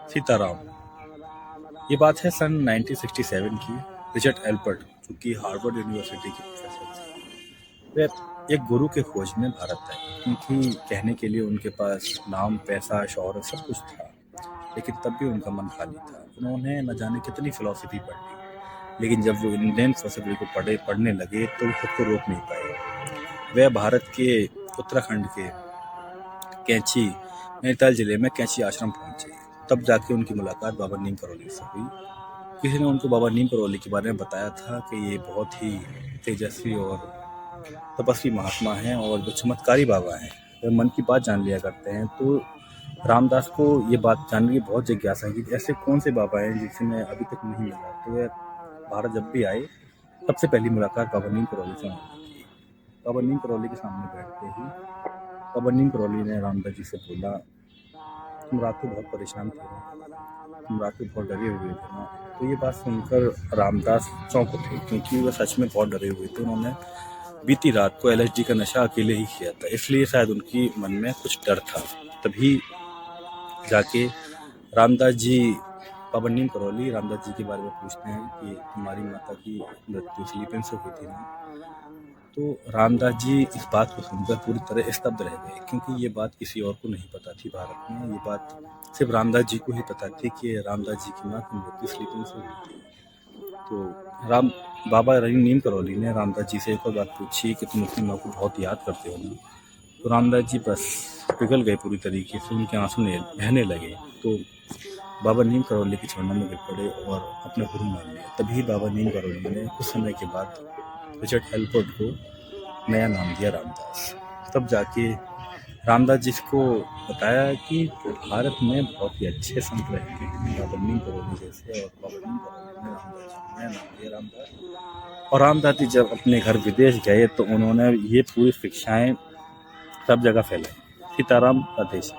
सीताराम। ये बात है सन 1967 की। रिचर्ड एल्बर्ट, जो कि हार्वर्ड यूनिवर्सिटी के प्रोफेसर थे, वे एक गुरु के खोज में भारत आए, क्योंकि कहने के लिए उनके पास नाम, पैसा, शौहरत सब कुछ था, लेकिन तब भी उनका मन खाली था। उन्होंने न जाने कितनी फिलॉसफी पढ़ ली, लेकिन जब वो इंडियन फिलॉसफी को पढ़ने लगे तो वो खुद को रोक नहीं पाए। वे भारत के उत्तराखंड के कैंची नैनीताल जिले में कैंची आश्रम पहुंचे। तब जाके उनकी मुलाकात बाबा नीम करौली से हुई। किसी ने उनको बाबा नीम करौली के बारे में बताया था कि ये बहुत ही तेजस्वी और तपस्वी महात्मा हैं और जो चमत्कारी बाबा हैं। वे मन की बात जान लिया करते हैं। तो रामदास को ये बात जानने की बहुत जिज्ञासा है कि ऐसे कौन से बाबा हैं जिसमें अभी तक नहीं मिला। तो वे भारत जब भी आए, सबसे पहली मुलाकात बाबा नीम करौली से हुई थी। बाबा नीम करौली के सामने बैठते ही बाबा नीम करौली ने रामदास जी से बोला, तुम रात को बहुत परेशान थे ना, तुम रात को बहुत डरे हुए थे ना। तो ये बात सुनकर रामदास चौंक उठे, क्योंकि वह सच में बहुत डरे हुए थे। उन्होंने बीती रात को LSD का नशा अकेले ही किया था, इसलिए शायद उनकी मन में कुछ डर था। तभी जाके रामदास जी बाबा नीम करौली रामदास जी के बारे में पूछते हैं कि तुम्हारी माता की मृत्यु स्लीपिंग से हुई थी ना। तो रामदास जी इस बात को सुनकर पूरी तरह स्तब्ध रह गए, क्योंकि ये बात किसी और को नहीं पता थी भारत में। ये बात सिर्फ रामदास जी को ही पता थी कि रामदास जी की माँ की मृत्यु स्लीपिंग से हुई थी। तो बाबा नीम करौली ने रामदास जी से एक और बात पूछी कि तुम अपनी माँ को बहुत याद करते हो ना। तो रामदास जी बस पिघल गए पूरी तरीके से, उनके आंसू बहने लगे। तो बाबा नीम करौली के चरणों में गिर पड़े और अपना गुरु मान लिया। तभी बाबा नीम करौली ने कुछ समय के बाद रिचर्ड एल्बर्ट को नया नाम दिया रामदास। तब जाके रामदास जी को बताया कि भारत में बहुत ही अच्छे संत रहते हैं, बाबा नीम करौली जैसे, और बाबा नीम करौली ने रामदास जी को नया नाम दिया रामदास। और रामदास जी जब अपने घर विदेश गए तो उन्होंने ये पूरी शिक्षाएं सब जगह फैलाई। सीताराम का देश।